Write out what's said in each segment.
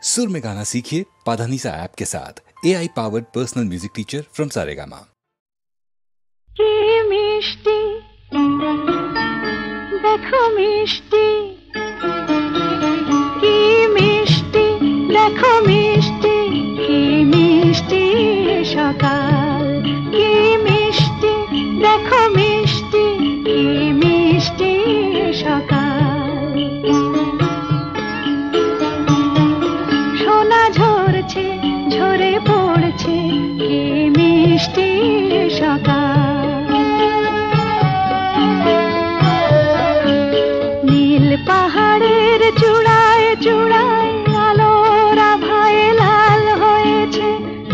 सुर में गाना सीखिए पाधानीसा ऐप के साथ। AI powered personal music teacher from Saregama. Mishti देखो मिष्टी की मिष्टी देखो मिष्टी की मिष्टी सकाल की मिष्टी देखो मिष्टी की मिष्टी सकाल সোনা ঝরছে ঝরে পড়ছে কি মিষ্টি সকাল নীল পাহাড়ের চূড়ায় চূড়ায় আলোর আভায় লাল হয়েছে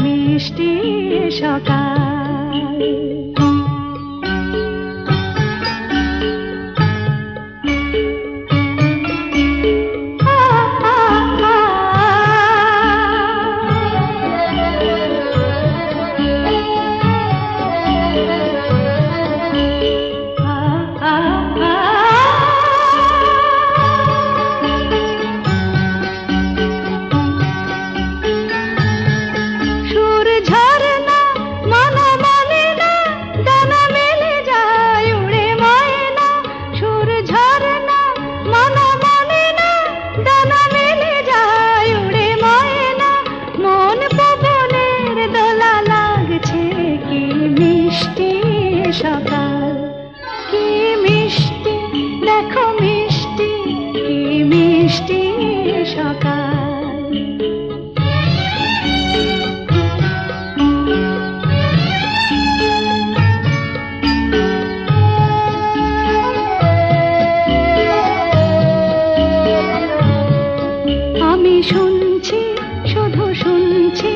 মিষ্টি সকাল সকাল কি মিষ্টি দেখো মিষ্টি কি মিষ্টি সকাল আমি শুনছি শুধু শুনছি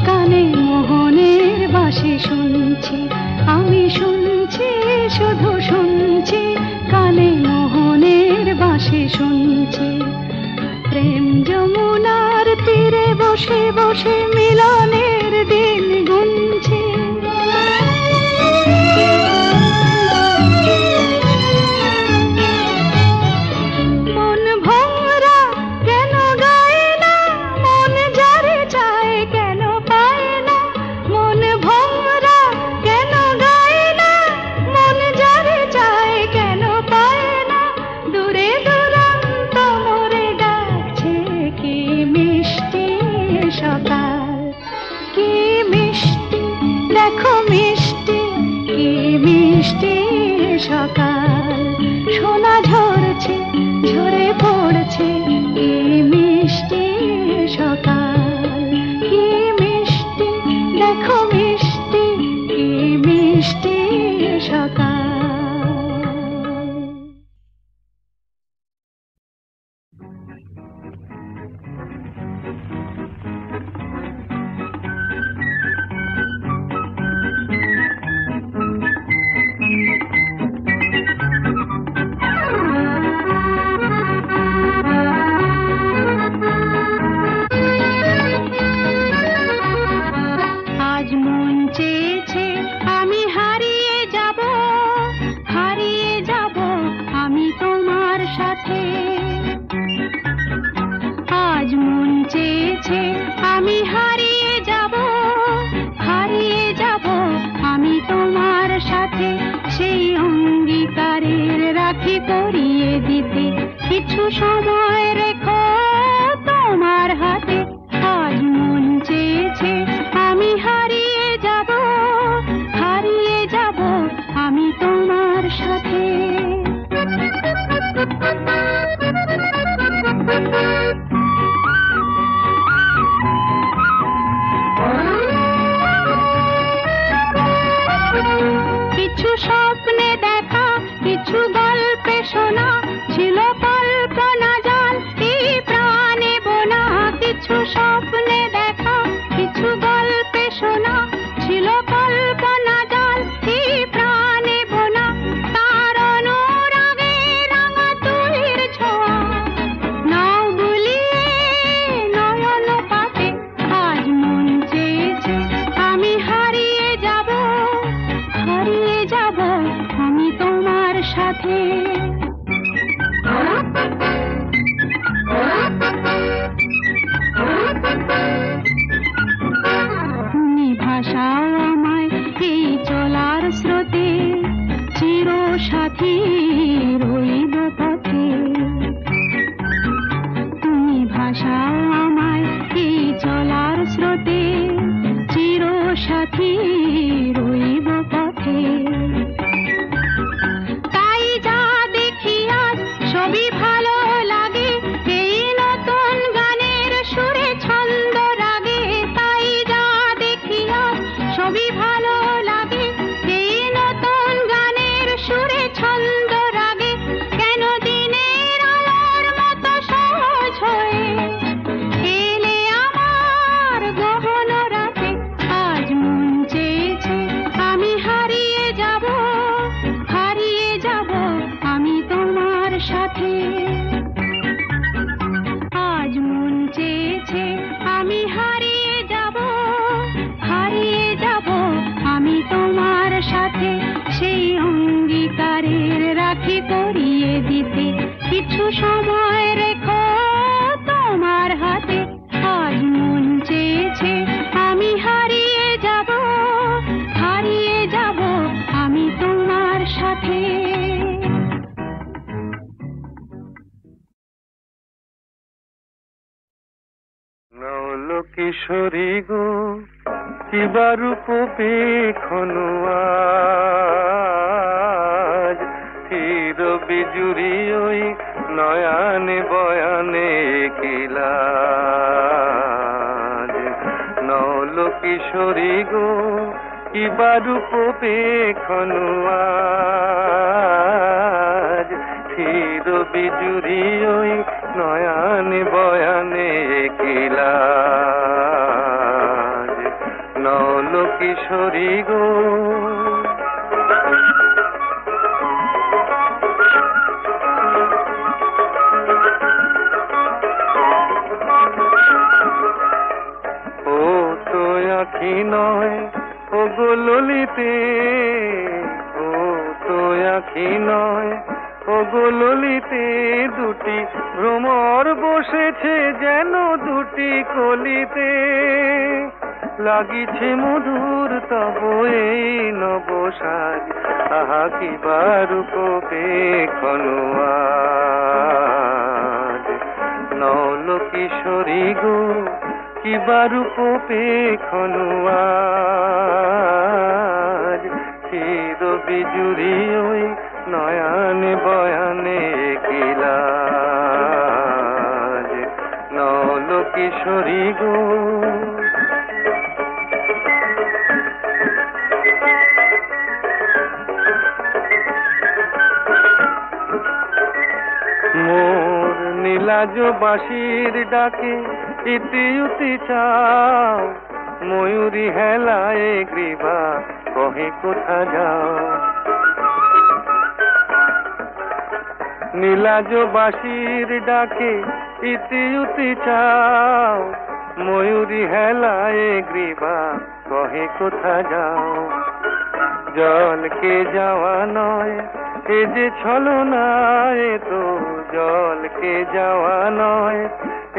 কানে মোহনের বাঁশি শুনছি আমি শুনছি শুধু শুনছি কানে মোহনের বাঁশি শুনছি প্রেম যমুনার তীরে বসে বসে মিলনের দিন গুনছি মন ভোরা কেন গায় না মন যারে চায় কেন পায় না মন ভোরা কেন গায় না মন যারে চায় কেন পায় না দূরে দূরান্ত মোরে ডাকছে কি মিষ্টি সকাল কি মিষ্টি দেখো মিষ্টি কি মিষ্টি সকাল সোনা ঝরছে ঝরে পড়ছে কি মিষ্টি সকাল কি মিষ্টি দেখো মিষ্টি কি মিষ্টি সকাল আজ মন চেয়েছে আমি হারিয়ে যাব আমি তোমার সাথে আজ মন চেয়েছে আমি হারিয়ে যাব আমি তোমার সাথে সেই অঙ্গীকারের রাখি পরিয়ে দিতে কিছু সময় রেখো তোমার হাতে আজ মন চেয়েছে আমি হারিয়ে যাব আমি তোমার সাথে কিছু স্বপ্নে দেখা কিছু গল্পে শোনা ছিল কল্পনা সাথী রইব পথে। তাই যা দেখি আজ সবই ভালো লাগে, এই নতুন গানের সুরে ছন্দ রাগে। তাই যা দেখি আজ সবই ভালো লাগে, এই নতুন গানের সুরে ছন্দ রাগে। কেন দিনের আলোর মতো সহজ হয়ে এলে আমার গহন রাতে। আজ মন চেয়েছে আমি হারিয়ে যাব, হারিয়ে যাব আমি তোমার সাথে। আজ মন চেয়েছে আমি হারিয়ে যাব, হারিয়ে যাব আমি তোমার সাথে। সেই অঙ্গীকারের রাখি পরিয়ে দিতে কিছু সময় রেখো তোমার হাতে। আজ মন চেয়েছে আমি হারিয়ে যাব, হারিয়ে যাব আমি তোমার সাথে। নল কিশোরী গো কিবা রূপ পেখনু আজ, চির বিজুরি ওই নয়ানে বয়ানে কিলাজ। নল কিশোরী গো কিবা রূপ পেখনু আজ, চির বিজুরি ওই নয়ানে বয়ানে কিলাজ। নল কিশোরী গো ও তো আখি নয় ও গো ললিতে, ও তো আখি নয় ও গো ললিতে, দুটি ভ্রমর বসেছে যেন দুটি কলিতে। লাগিছে মধুর তব এই নবসাজ, আহা কিবা রূপ পেখনু আজ। নল কিশোরী গো কিবা রূপ পেখনু আজ, চির বিজুরি ওই নয়ানে বয়ানে কিলাজ। নল কিশোরী গো মোর নীলাজ বাঁশির ডাকে ইতি উতি চাও, ময়ূরী হেলায় গ্রীবা কহে কোথা যাও। নীলাজ বাঁশির ডাকে ইতি উতি চাও, ময়ূরী হেলায় গ্রীবা কহে কোথা যাও। জলকে যাওয়া নয় এ যে ছলনা, এ তো জলকে যাওয়া নয়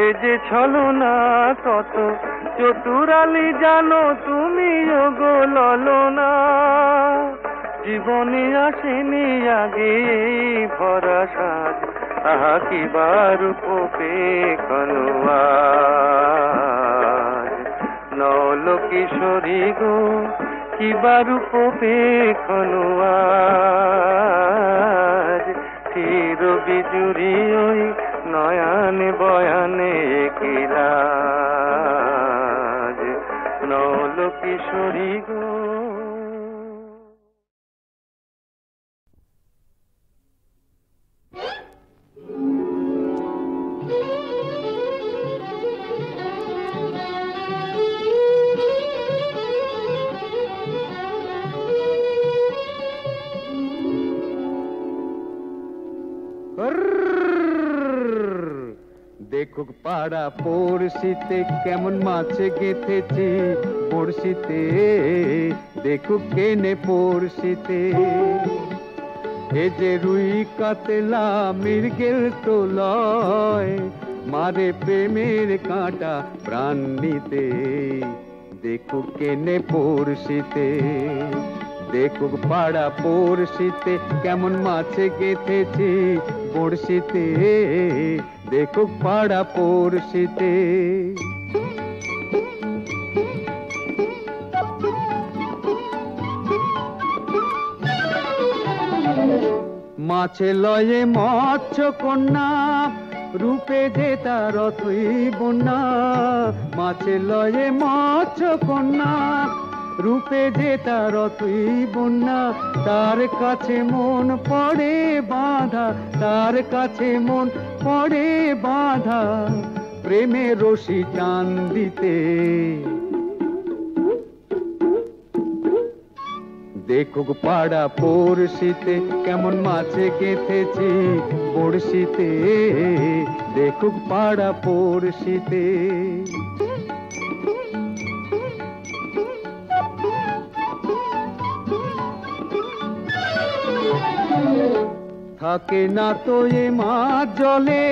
এ যে ছলনা। কত চতুরালি জানো তুমি গো ললনা, জীবনে আসেনি আগে ভরা সাজ, আহা কিবা রূপ পেখনু আজ। নল কিশোরী গো কিবা রূপ পেখনু আজ, চির বিজুরি ওই নয়ানে বয়ানে কিলাজ। নল কিশোরী গো দেখুক পাড়া পড়শিতে কেমন মাছে গেঁথেছি পড়শিতে, দেখুক কেনে পড়শিতে। এ যে রুই কাতলা মৃগেল তো লয়, মারে প্রেমের কাঁটা প্রাণ নিতে। দেখুক কেনে পড়শিতে, দেখুক পাড়া পড়শিতে কেমন মাছে গেঁথেছি বড়শিতে। দেখুক পাড়া পড়শিতে। মাছে লয়ে মৎস্য কন্যা, রূপে যে তার অথই বন্যা। মাছে লয়ে মৎস্য কন্যা, রূপে যে তার অথই বন্যা। তার কাছে মন পড়ে বাঁধা, তার কাছে মন পড়ে বাঁধা, প্রেমে রশি টান দিতে। দেখুক পাড়া পড়শিতে কেমন মাছে গেঁথেছি বড়শিতে। দেখুক পাড়া পড়শিতে। থাকে না তো এ মাছ জলে,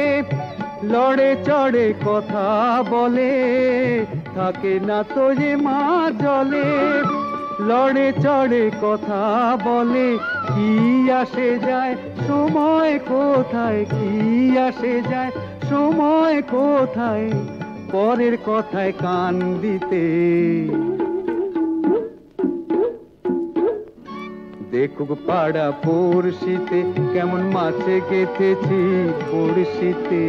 লড়ে চড়ে কথা বলে। থাকে না তো এ মাছ জলে, লড়ে চড়ে কথা বলে। কি আসে যায় সময় কোথায়, কি আসে যায় সময় কোথায়, পরের কথায় কান দিতে। দেখুক পাড়া পড়শিতে কেমন মাছে গেঁথেছি পড়শিতে।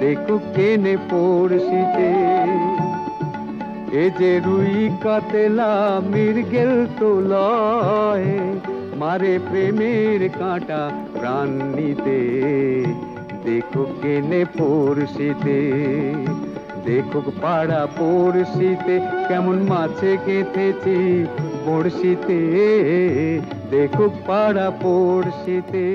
দেখুক কেনে পড়শিতে। এ যে রুই কাতলা মৃগেল তো লয়, মারে প্রেমের কাঁটা প্রাণ নিতে। দেখুক কেনে পড়শিতে। দেখুক পাড়া পড়শিতে কেমন মাছে গেঁথেছি পড়শিতে। দেখুক পাড়া পড়শিতে।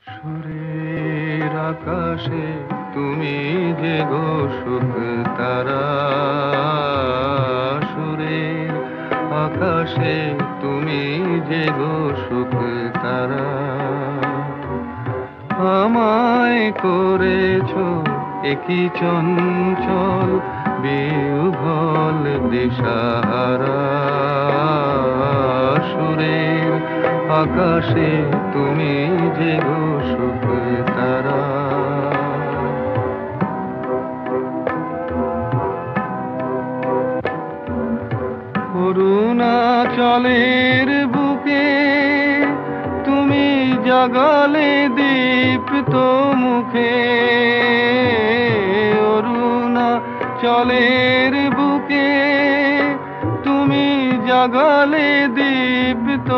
সুরের আকাশে তুমি যে গো সুখ তারা, সুরের আকাশে তুমি যে গো সুখ তারা। আমায় করেছো একই চঞ্চল বিহ্বল দিশাহারা। সুরের আকাশে তুমি যে গো সুখ তারা। অরুণাচলের বুকে তুমি জাগালে দীপ্ত মুখে। অরুণাচলের বুকে তুমি জাগালে দীপ্ত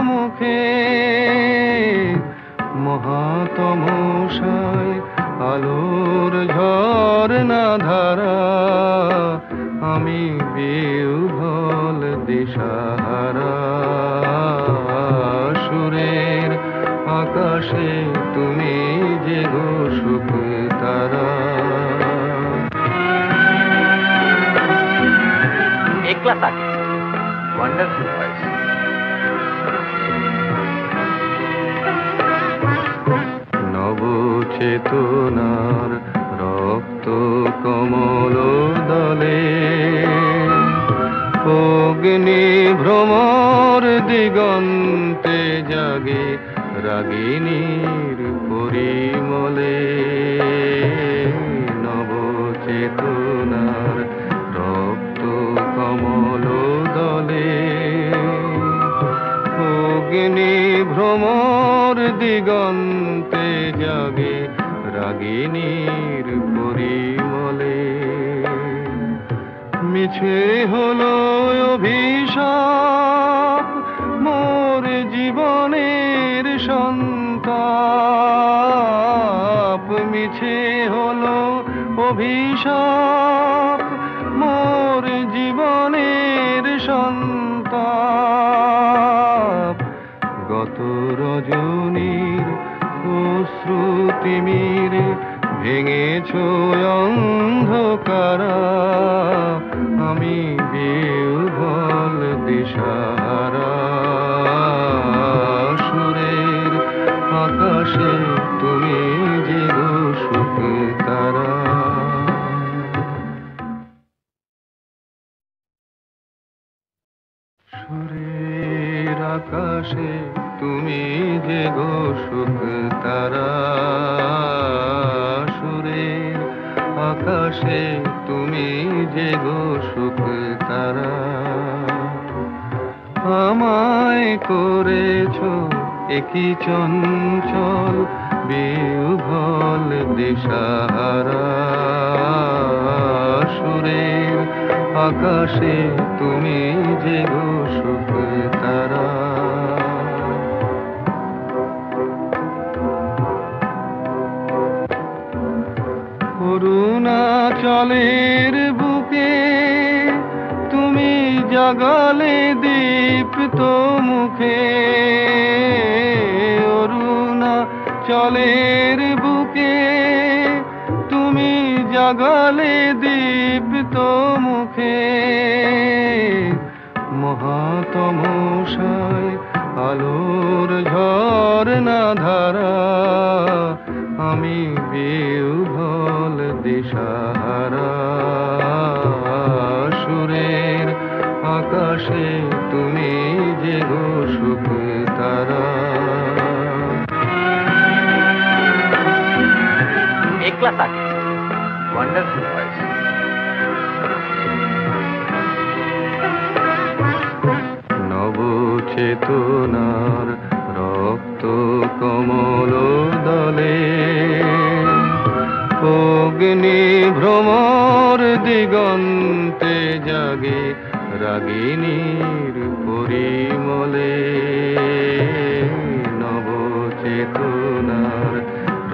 মুখে। মহাতমশায় আলোর ঝরনা ধারা, আমি বিহ্বল দিশাহারা। সুরের আকাশে তুমি যে গো সুখ তারা। একলা থাকে ওয়ান্ডারফুল ভয়েস। নবচেতনার রক্ত কমল দলে, অগ্নি ভ্রমর দিগন্তে জাগে রাগিনীর পরিমলে। নবচেতনার রক্ত কমল দলে, অগ্নি ভ্রমর দিগন্তে জাগে রাগিনীর পরিমলে। মিছে হলো অভিশাপ মোর জীবনের সন্তাপ। মিছে হলো অভিশাপ মোর জীবনের সন্তাপ। গত রজনীর অশ্রুতিমিরে ভেঙেছ অন্ধকারা, আমি বিহ্বল দিশাহারা। সুরের আকাশে তুমি যে গো সুখ তারা। সুরের আকাশে তুমি যে গো সুখ তারা। সুরের আকাশে তুমি যে গো সুখ তারা। আমায় করেছ একই চঞ্চল বিহ্বল দিশাহারা। সুরের আকাশে তুমি যে গো সুখ তারা। অরুণাচলের বুকে তুমি জাগালে দীপ্ত মুখে। অরুণাচলের বুকে তুমি জাগালে দীপ্ত মুখে। মহাতমশায় আলোর ঝরনা ধারা, আমি বিহ্বল দিশাহারা। সুরের আকাশে তুমি যে গো সুখ তারা। একলা থাকে, ওয়ান্ডারফুল ভয়েস। নবচেতনার রক্ত কমল দলে, অগ্নি ভ্রমর দিগন্তে জাগে রাগিনীর পরিমলে। নবচেতনার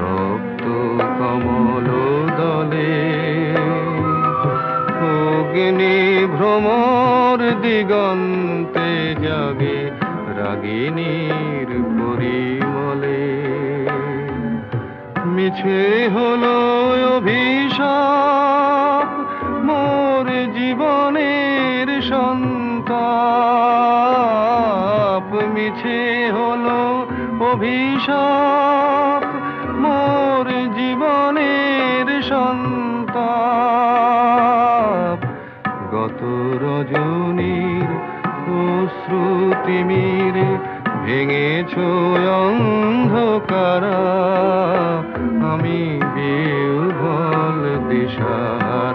রক্ত কমল দলে, অগ্নি ভ্রমর দিগন্তে জাগে রাগিনীর পরিমলে। মিছে হলো অভিশাপ মোর জীবনের সন্তাপ। মিছে হলো অভিশাপ মোর জীবনের সন্তাপ। গত রজনীর অশ্রুতিমিরে ভেঙেছ অন্ধকারা, আমি বিহ্বল দিশাহারা।